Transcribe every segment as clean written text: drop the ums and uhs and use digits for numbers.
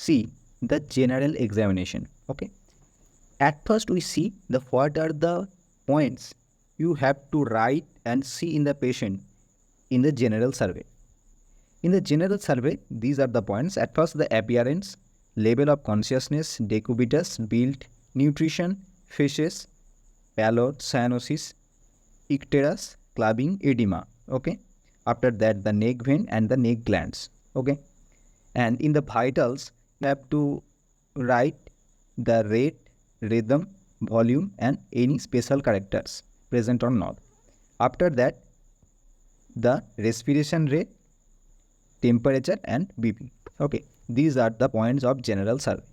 see the general examination. Okay. At first, we see the what are the points you have to write and see in the patient in the general survey. In the general survey, these are the points. At first, the appearance, level of consciousness, decubitus, build, nutrition, facies, pallor, cyanosis, icterus, clubbing, edema. Okay. After that, the neck vein and the neck glands. Okay. And in the vitals, you have to write the rate, rhythm, volume, and any special characters present or not. After that, the respiration rate, temperature, and BP. Okay, these are the points of general survey.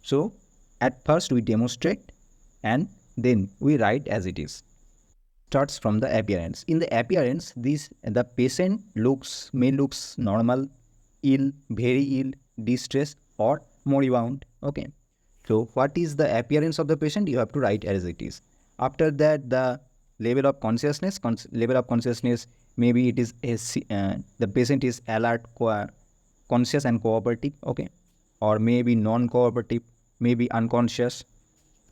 So, at first we demonstrate and then we write as it is. Starts from the appearance. In the appearance, the patient may looks normal, ill, very ill, distressed, or moribund. Okay. So, what is the appearance of the patient? You have to write as it is. After that, the level of consciousness. Maybe it is the patient is alert, conscious, and cooperative. Okay, or maybe non-cooperative, maybe unconscious.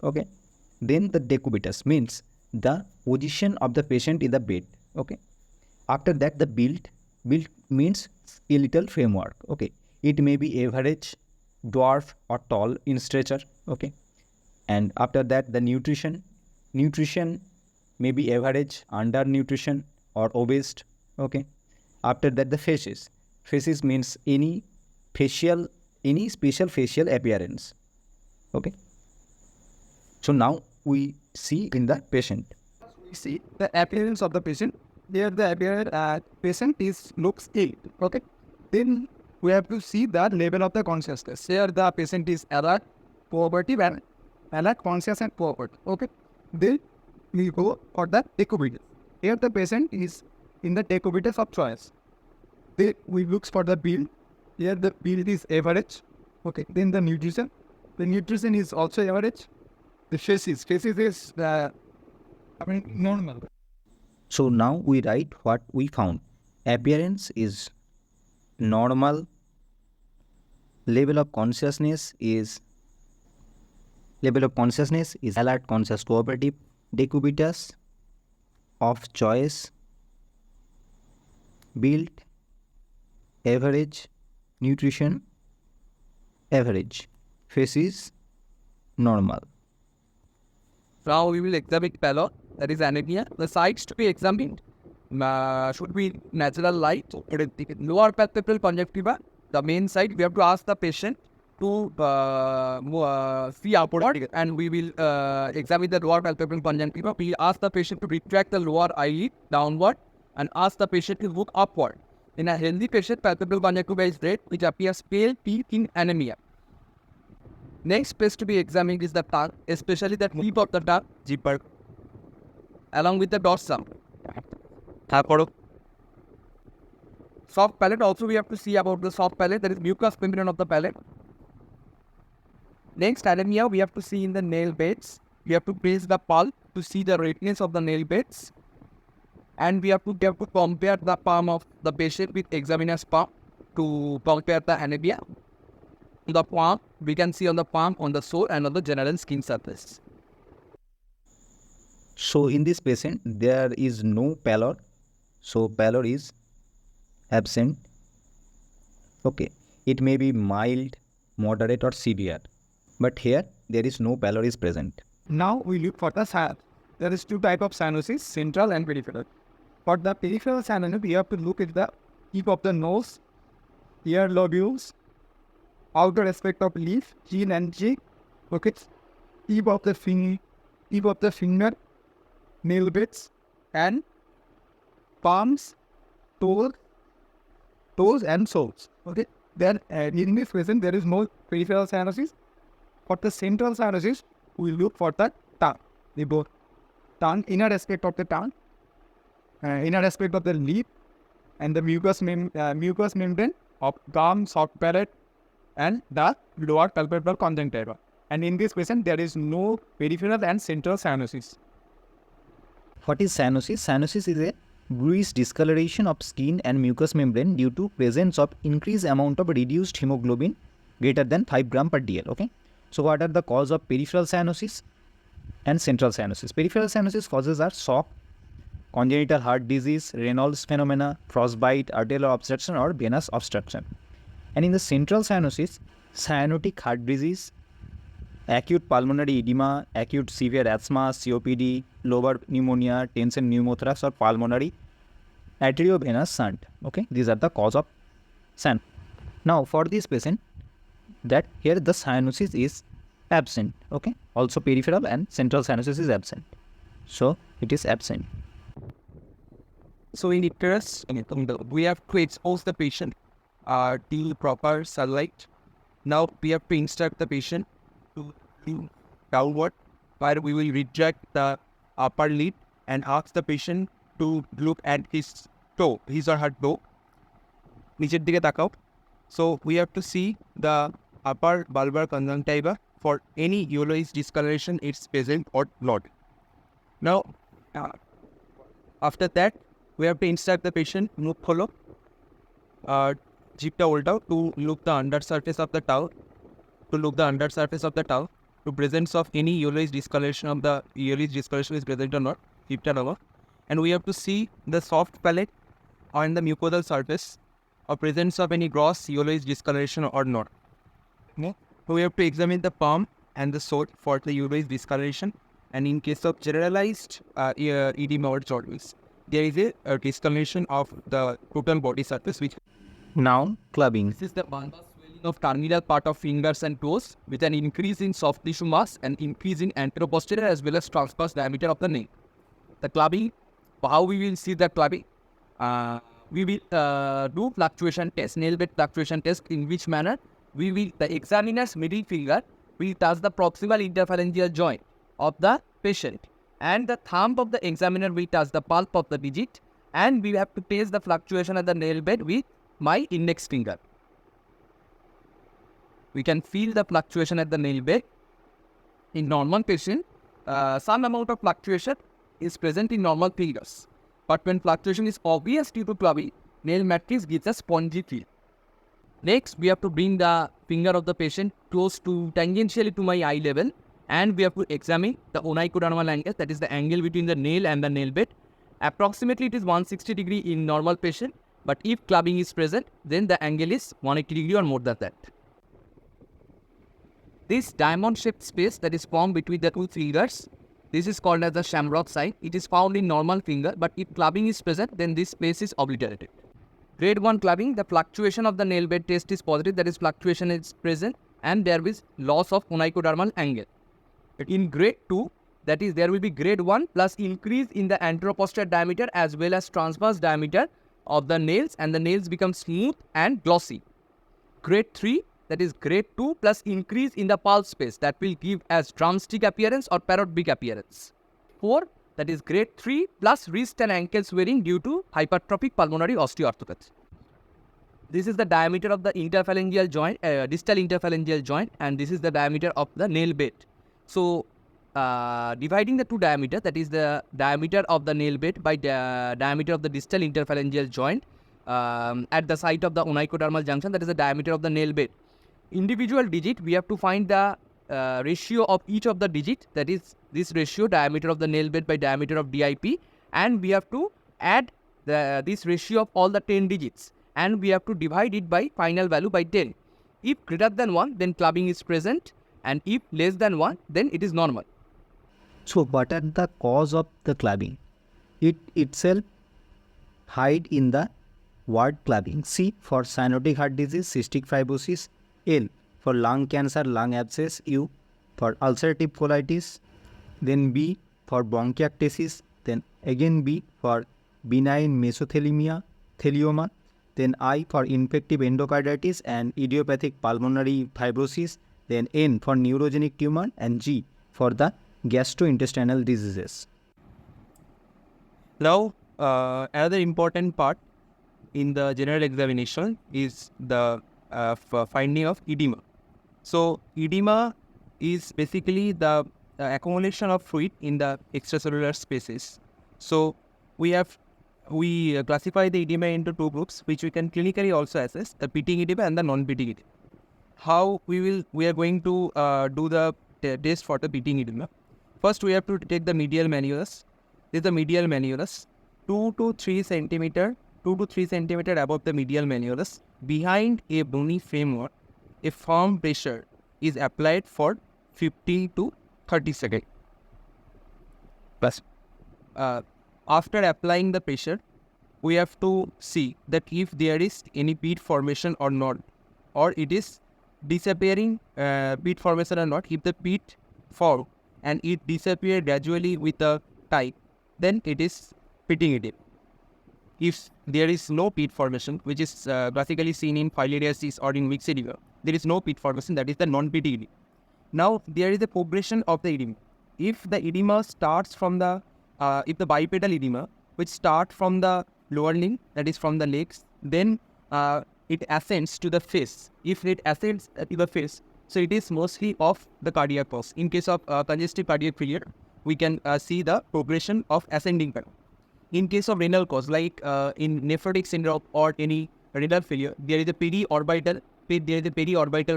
Okay. Then the decubitus means the position of the patient in the bed. Okay. After that, the build means skeletal framework. Okay, it may be average, dwarf, or tall in stature. Okay. And after that, the nutrition may be average, undernutrition, or obese. Okay. After that, the facies means any special facial appearance. Okay. So now we see in the patient. We see the appearance of the patient. Here the appearance patient looks ill. Okay. Then we have to see the level of the consciousness. Here the patient is alert, cooperative, and alert, conscious, and cooperative. Okay. Then we go for the decubitus. Here the patient is in the decubitus of choice. Then we look for the build. Here the build is average. Okay. Then the nutrition. The nutrition is also average. The facies is normal. So now we write what we found. Appearance is normal. Level of consciousness is alert, conscious, cooperative. Decubitus of choice. Build average. Nutrition average. Facies normal. Now we will examine pallor, that is anemia. The sites to be examined should be natural light. Lower palpebral conjunctiva, the main site, we have to ask the patient to see upward, and we will examine the lower palpebral conjunctiva. We ask the patient to retract the lower eyelid downward and ask the patient to look upward. In a healthy patient, palpebral conjunctiva is red, which appears pale, pink in anemia. Next place to be examined is the tongue, especially the tip of the tongue, zipper, along with the dorsum. Soft palate, also we have to see about the soft palate, that is mucous membrane of the palate. Next, anemia, we have to see in the nail beds. We have to place the pulp to see the redness of the nail beds. And we have to compare the palm of the patient with examiner's palm to compare the anemia. The palm, we can see on the palm, on the sole, and on the general skin surface. So in this patient, there is no pallor. So pallor is absent. Okay. It may be mild, moderate, or severe. But here, there is no pallor is present. Now we look for the cyanosis. There is two types of cyanosis, central and peripheral. For the peripheral cyanosis, we have to look at the tip of the nose, ear lobules, outer aspect of leaf, chin and cheek, okay, tip of the finger, nail beds, and palms, toes and soles. Okay, then in this present there is no peripheral cyanosis. For the central cyanosis, we look for the tongue, inner aspect of the tongue, inner aspect of the lip, and the mucous membrane of gum, soft palate, and the lower palpebral conjunctiva. And in this patient, there is no peripheral and central cyanosis. What is cyanosis? Cyanosis is a bluish discoloration of skin and mucous membrane due to presence of increased amount of reduced hemoglobin greater than 5 gram per dl. Okay. So what are the cause of peripheral cyanosis and central cyanosis? Peripheral cyanosis causes are shock, congenital heart disease, Reynolds phenomena, frostbite, arterial obstruction or venous obstruction. And in the central cyanosis, cyanotic heart disease, acute pulmonary edema, acute severe asthma, COPD, lobar pneumonia, tension pneumothorax or pulmonary arteriovenous shunt. Okay, these are the cause of cyanosis. Now for this patient, that here the cyanosis is absent. Okay, also peripheral and central cyanosis is absent. So it is absent. So in interest, we have to expose the patient till proper sunlight. Now we have to instruct the patient to lean downward, where we will reject the upper lid and ask the patient to look at his toe, his or her toe. নিচের দিকে তাকাও. So we have to see the upper bulbar conjunctiva for any yellowish discoloration it's present or not. Now after that we have to instruct the patient মুখ খোলো, জিভটা উল্টাও to look the under surface of the tongue, to presence of any yellowish discoloration is present or not, জিভটা নামা. And we have to see the soft palate on the mucosal surface or presence of any gross yellowish discoloration or not. Okay. So we have to examine the palm and the sole for the yellowish discoloration, and in case of generalized edema or jaundice, there is a discoloration of the total body surface. Which Now clubbing. this is the bulbar swelling of terminal part of fingers and toes with an increase in soft tissue mass and increase in anteroposterior as well as transverse diameter of the nail. The clubbing, how we will see the clubbing? We will do fluctuation test, nail bed fluctuation test, in which manner the examiner's middle finger will touch the proximal interphalangeal joint of the patient, and the thumb of the examiner will touch the pulp of the digit, and we have to test the fluctuation at the nail bed with my index finger. We can feel the fluctuation at the nail bed. In normal patient, some amount of fluctuation is present in normal fingers. But when fluctuation is obvious due to clubbing, nail matrix gives a spongy feel. Next, we have to bring the finger of the patient close to tangentially to my eye level, and we have to examine the onychodermal angle, that is the angle between the nail and the nail bed. Approximately it is 160 degree in normal patient, but if clubbing is present, then the angle is 180 degree or more than that. This diamond-shaped space that is formed between the two fingers, this is called as the shamrock sign. It is found in normal finger, but if clubbing is present, then this space is obliterated. Grade 1 clubbing, the fluctuation of the nail bed test is positive, that is fluctuation is present, and there is loss of onychodermal angle. In grade 2, that is there will be grade 1 plus increase in the anteroposterior diameter as well as transverse diameter of the nails, and the nails become smooth and glossy. Grade 3, that is grade 2 plus increase in the pulse space, that will give as drumstick appearance or parrot beak appearance. 4, that is grade 3 plus wrist and ankle swelling due to hypertrophic pulmonary osteoarthritis. This is the diameter of the interphalangeal joint, distal interphalangeal joint, and this is the diameter of the nail bed. So dividing the two diameter, that is the diameter of the nail bed by the diameter of the distal interphalangeal joint at the site of the onychodermal junction, that is the diameter of the nail bed. Individual digit, we have to find the ratio of each of the digit, that is this ratio diameter of the nail bed by diameter of DIP, and we have to add this ratio of all the 10 digits, and we have to divide it by final value by 10. If greater than 1, then clubbing is present, and if less than 1, then it is normal. So what are the cause of the clubbing? It itself hide in the word clubbing. C for cyanotic heart disease, cystic fibrosis. L for lung cancer, lung abscess. U for ulcerative colitis. Then B for bronchiectasis. Then again B for benign mesothelioma. Then I for infective endocarditis and idiopathic pulmonary fibrosis. Then N for neurogenic tumor, and G for the gastrointestinal diseases. Now, another important part in the general examination is the finding of edema. So, edema is basically the accumulation of fluid in the extracellular spaces. So, we classify the edema into two groups, which we can clinically also assess, the pitting edema and the non-pitting edema. how we are going to do the test for the pitting edema. First, we have to take the medial malleolus. This is the medial malleolus, 2 to 3 centimeter, 2 to 3 centimeter above the medial malleolus. Behind a bony framework, a firm pressure is applied for 50 to 30 seconds. Plus, after applying the pressure, we have to see that if there is any pit formation or not, or it is disappearing pit formation or not. If the pit form and it disappear gradually with the time, then it is pitting edema. If there is no pit formation, which is classically seen in filariasis or in mixed edema, there is no pit formation, that is the non-pitting edema. Now, there is a progression of the edema. If the edema starts from the, if the bipedal edema, which start from the lower limb, that is from the legs, then it ascends to the face. If it ascends to the face, so it is mostly of the cardiac cause. In case of congestive cardiac failure, we can see the progression of ascending curve. In case of renal cause, like in nephrotic syndrome or any renal failure, there is a periorbital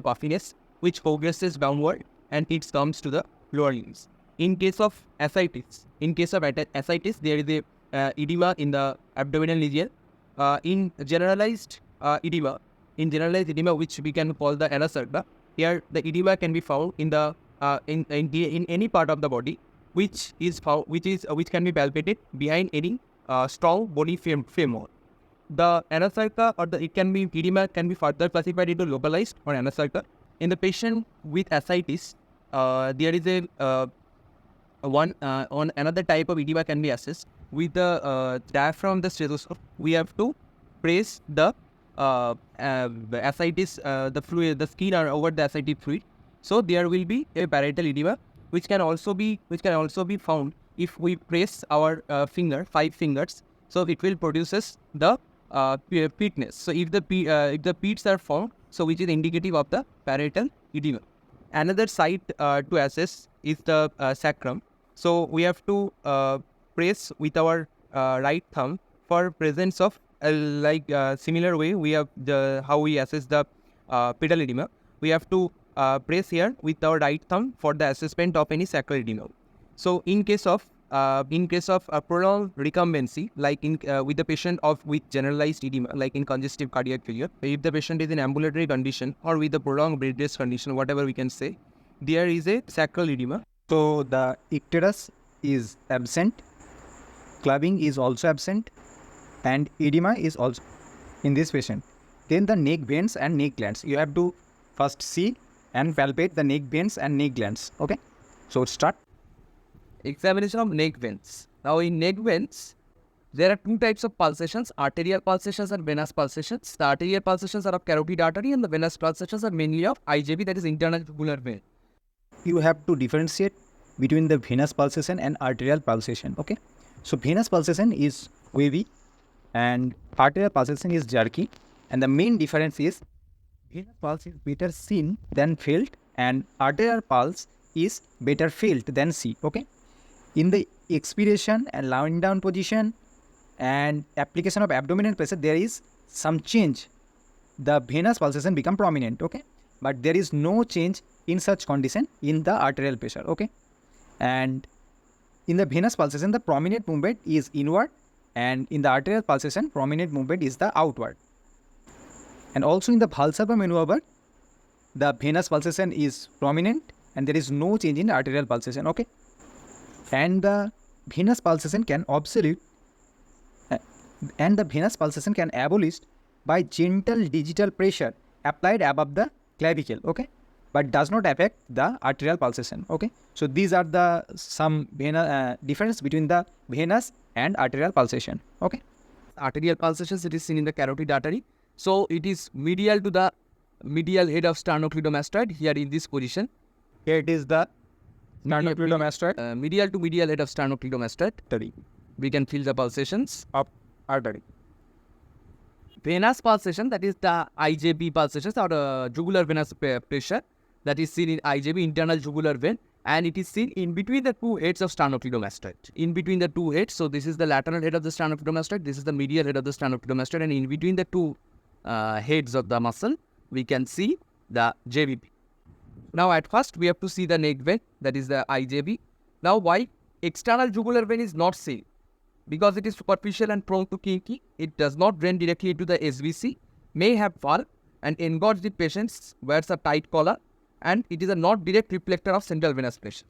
puffiness which progresses downward and it comes to the lower limbs. In case of ascites, there is a edema in the abdominal region. In generalized edema, which we can call the anasarca, here the edema can be found in the in any part of the body which can be palpated behind any strong bony femur. The anasarca or the edema can be further classified into localized or anasarca. In the patient with ascites, there is on another type of edema can be assessed with the diaphragm, the stethoscope. We have to press the ascites, the fluid, the skin or over the ascitic fluid. So there will be a parietal edema, which can also be found if we press our 5 fingers. So it will produces the pitness. So if the pits are formed, so which is indicative of the parietal edema. Another site to assess is the sacrum. So we have to press with our right thumb for presence of similar way we have how we assess the pedal edema. We have to press here with our right thumb for the assessment of any sacral edema. So in case of prolonged recumbency, like in with the patient with generalized edema, like in congestive cardiac failure, if the patient is in ambulatory condition or with the prolonged bed rest condition, whatever we can say, there is a sacral edema. So the icterus is absent, clubbing is also absent, and edema is also in this patient. Then the neck veins and neck glands. You have to first see and palpate the neck veins and neck glands. Okay, so start. Examination of neck veins. Now in neck veins, there are 2 types of pulsations, arterial pulsations and venous pulsations. The arterial pulsations are of carotid artery and the venous pulsations are mainly of IJV, that is internal jugular vein. You have to differentiate between the venous pulsation and arterial pulsation. Okay, so venous pulsation is wavy and arterial pulsation is jerky, and the main difference is venous pulse is better seen than felt and arterial pulse is better felt than seen. Okay, in the expiration and lying down position and application of abdominal pressure, there is some change. The venous pulsation become prominent. Okay, but there is no change in such condition in the arterial pressure. Okay, and in the venous pulsation, the prominent movement is inward, and in the arterial pulsation, prominent movement is the outward. And also in the Valsalva maneuver, the venous pulsation is prominent and there is no change in arterial pulsation. Okay, and the venous pulsation can absolute and the venous pulsation can abolish by gentle digital pressure applied above the clavicle. Okay, but does not affect the arterial pulsation. Okay, so these are the some difference between the venous and arterial pulsation. Okay, arterial pulsations, it is seen in the carotid artery. So it is medial to the medial head of sternocleidomastoid here in this position. Here it is the sternocleidomastoid. Medial to medial head of sternocleidomastoid. We can feel the pulsations of artery. Venous pulsation, that is the IJB pulsations or jugular venous pressure, that is seen in IJB, internal jugular vein, and it is seen in between the 2 heads of sternocleidomastoid. In between the 2 heads, so this is the lateral head of the sternocleidomastoid, this is the medial head of the sternocleidomastoid, and in between the 2 heads of the muscle, we can see the JVP. Now at first we have to see the neck vein, that is the IJV. Now why external jugular vein is not seen? Because it is superficial and prone to kinky, it does not drain directly into the SVC, may have valve and engorge the patient, wears a tight collar, and it is a not direct reflector of central venous pressure.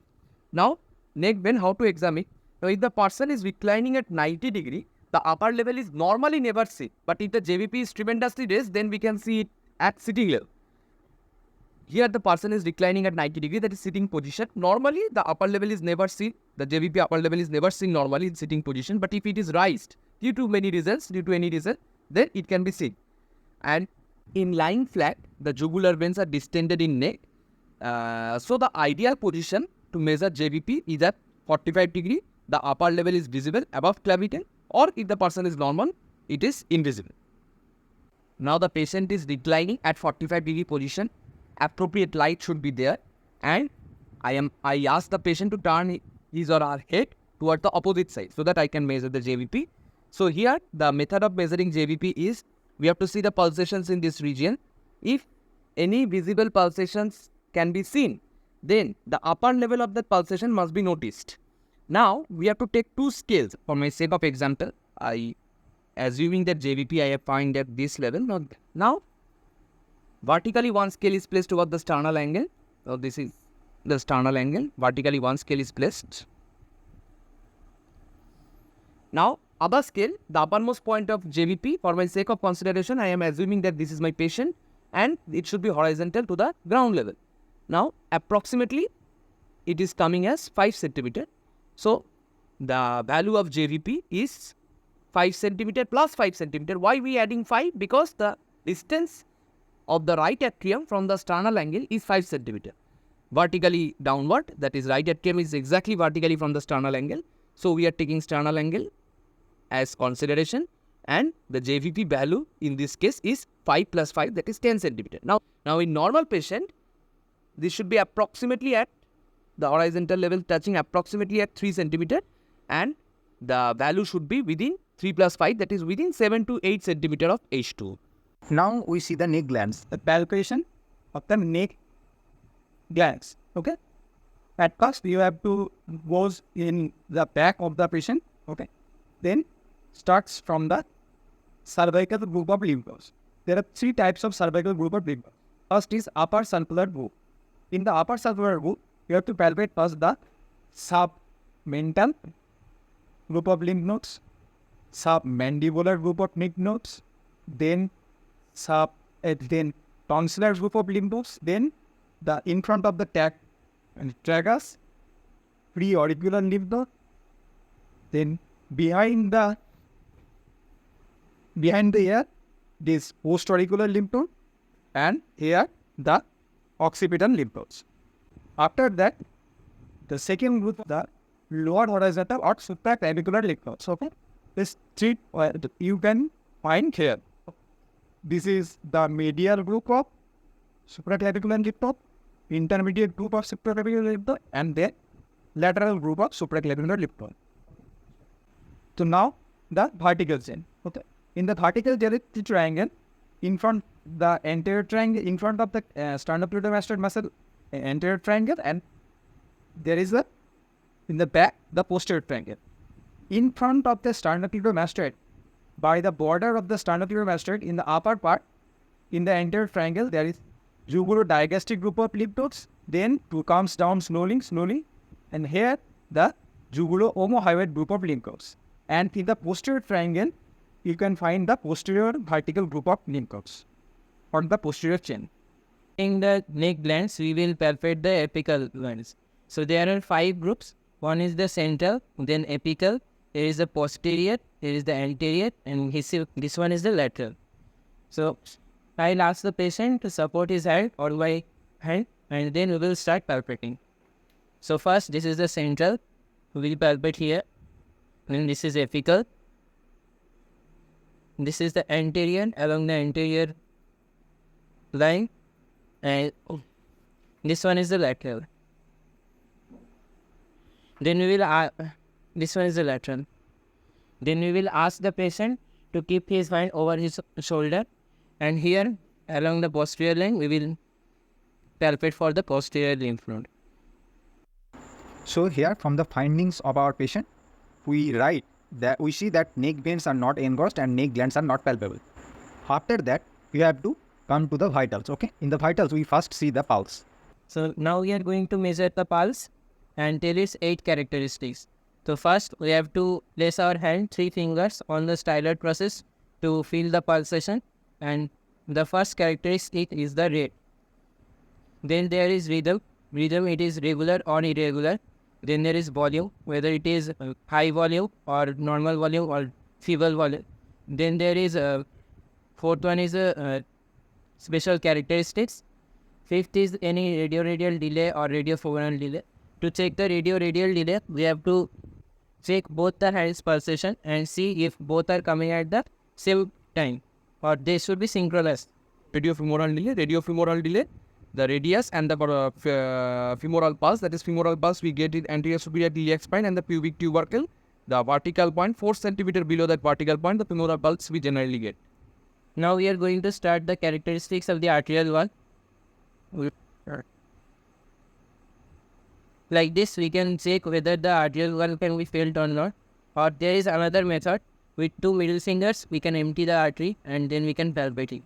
Now, neck vein, how to examine? Now, if the person is reclining at 90 degree, the upper level is normally never seen. But if the JVP is tremendously raised, then we can see it at sitting level. Here the person is reclining at 90 degree, that is sitting position. Normally the upper level is never seen. The JVP upper level is never seen normally in sitting position. But if it is raised due to any reason, then it can be seen. And in lying flat, the jugular veins are distended in neck. So the ideal position to measure JVP is at 45 degree. The upper level is visible above clavicle, or if the person is normal, it is invisible. Now the patient is reclining at 45 degree position. Appropriate light should be there, and I ask the patient to turn his or her head toward the opposite side so that I can measure the JVP. So here the method of measuring JVP is we have to see the pulsations in this region. If any visible pulsations can be seen, then the upper level of that pulsation must be noticed. Now we have to take two scales. For my sake of example, assuming that JVP I have found at this level. Now vertically one scale is placed toward the sternal angle. So this is the sternal angle. Vertically one scale is placed. Now other scale, the uppermost point of JVP, for my sake of consideration, I am assuming that this is my patient and it should be horizontal to the ground level. Now approximately it is coming as 5 centimeter. So the value of JVP is 5 centimeter plus 5 centimeter. Why we adding 5? Because the distance of the right atrium from the sternal angle is 5 centimeter. Vertically downward, that is right atrium is exactly vertically from the sternal angle. So we are taking sternal angle as consideration, and the JVP value in this case is 5 plus 5, that is 10 centimeter. Now in normal patient, this should be approximately at the horizontal level touching approximately at 3 centimeter, and the value should be within 3 plus 5, that is within 7 to 8 centimeter of H2. Now we see the neck glands. The palpation of the neck glands. Okay. At first, you have to go in the back of the patient. Okay. Then starts from the cervical group of lymph nodes. There are 3 types of cervical group of lymph nodes. First is upper circular group. In the upper circular group, you have to palpate first the submental group of lymph nodes, submandibular group of lymph nodes, then tonsillar group of lymph nodes, then the in front of the tragus, preauricular lymph node, then behind the ear, this postauricular lymph node, and here the occipital lymph nodes. After that, the second group, the lower horizontal or supraclavicular lymph nodes. Okay, this 3 you can find here. This is the medial group of supraclavicular lymph node, intermediate group of supraclavicular lymph node, and then lateral group of supraclavicular lymph node. So now the vertical chain. Okay, in the vertical there is the triangle in front, the anterior triangle in front of the sternocleidomastoid muscle, anterior triangle, and there is in the back the posterior triangle. In front of the sternocleidomastoid, by the border of the sternocleidomastoid, in the upper part, in the anterior triangle, there is jugulodigastric group of lymph nodes. Then it comes down slowly, and here the jugulo-omohyoid group of lymph nodes. And in the posterior triangle, you can find the posterior vertical group of lymph nodes on the posterior chain. In the neck glands, we will palpate the apical glands. So there are 5 groups. One is the central, then apical, there is the posterior, there is the anterior, and this one is the lateral. So I'll ask the patient to support his hand or my hand, and then we will start palpating. So first, this is the central. We will palpate here. Then this is apical. This is the anterior, along the anterior line, and this one is the lateral. Then we will this one is the lateral. Then we will ask the patient to keep his hand over his shoulder, and here along the posterior line we will palpate for the posterior lymph node. So here from the findings of our patient, we write that we see that neck veins are not engorged and neck glands are not palpable. After that, we have to come to the vitals. Okay, in the vitals we first see the pulse. So now we are going to measure the pulse and tell its 8 characteristics. So first we have to place our hand 3 fingers on the styloid process to feel the pulsation, and the first characteristic is the rate. Then there is rhythm. Rhythm, it is regular or irregular. Then there is volume, whether it is high volume or normal volume or feeble volume. Then there is fourth one is special characteristics. Fifth is any radio-radial delay or radio-phogonal delay. To check the radio-radial delay, we have to check both the hands pulsation and see if both are coming at the same time, or they should be synchronous. Radio-femoral delay, the radius and the femoral pulse, that is femoral pulse we get it anterior superior iliac spine and the pubic tubercle. The vertical point 4 cm below that vertical point, the femoral pulse we generally get. Now we are going to start the characteristics of the arterial wall. Like this, we can check whether the arterial wall can be felt or not. Or there is another method. With 2 middle fingers, we can empty the artery and then we can palpate it.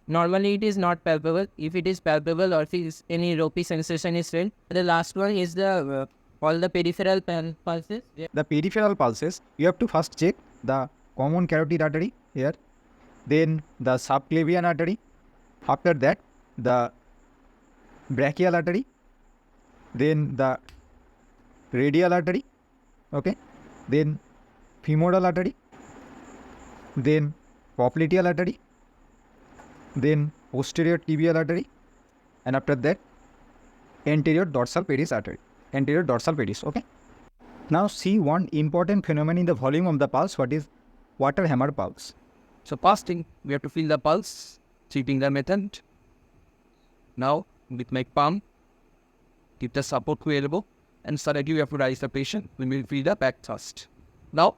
Normally, it is not palpable. If it is palpable or if any ropey sensation is felt. The last one is the all the peripheral pulses. The peripheral pulses, you have to first check the common carotid artery here, then the subclavian artery, after that the brachial artery, then the radial artery, okay, then femoral artery, then popliteal artery, then posterior tibial artery, and after that anterior dorsal pedis artery, anterior dorsal pedis, okay. Now see one important phenomenon in the volume of the pulse, what is water hammer pulse. So first thing, we have to feel the pulse, cheating the method. Now with my palm, give the support to elbow, and suddenly we have to raise the patient when we feel the back thrust. Now,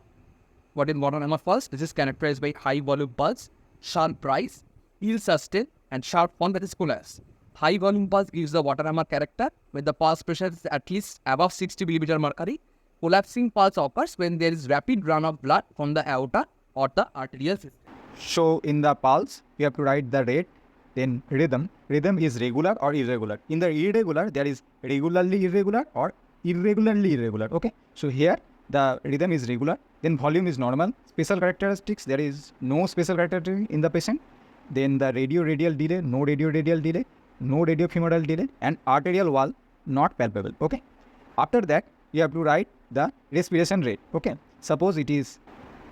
what is water hammer pulse? This is characterized by high volume pulse, sharp rise, ill sustain, and sharp one, that is collapse. High volume pulse gives the water hammer character when the pulse pressure is at least above 60 mm mercury. Collapsing pulse occurs when there is rapid run of blood from the aorta or the arterial system. So in the pulse, you have to write the rate, then rhythm. Rhythm is regular or irregular. In the irregular, there is regularly irregular or irregularly irregular. Okay. So here the rhythm is regular, then volume is normal. Special characteristics, there is no special characteristic in the patient. Then the radio-radial delay, no radio-radial delay, no radio-femoral delay, and arterial wall not palpable. Okay. After that, you have to write the respiration rate. Okay. Suppose it is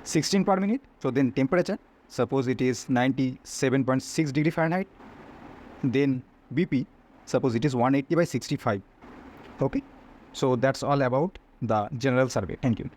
16 per minute. So then temperature. Suppose it is 97.6 degree Fahrenheit. Then BP. Suppose it is 180/65. Okay. So that's all about the general survey. Thank you.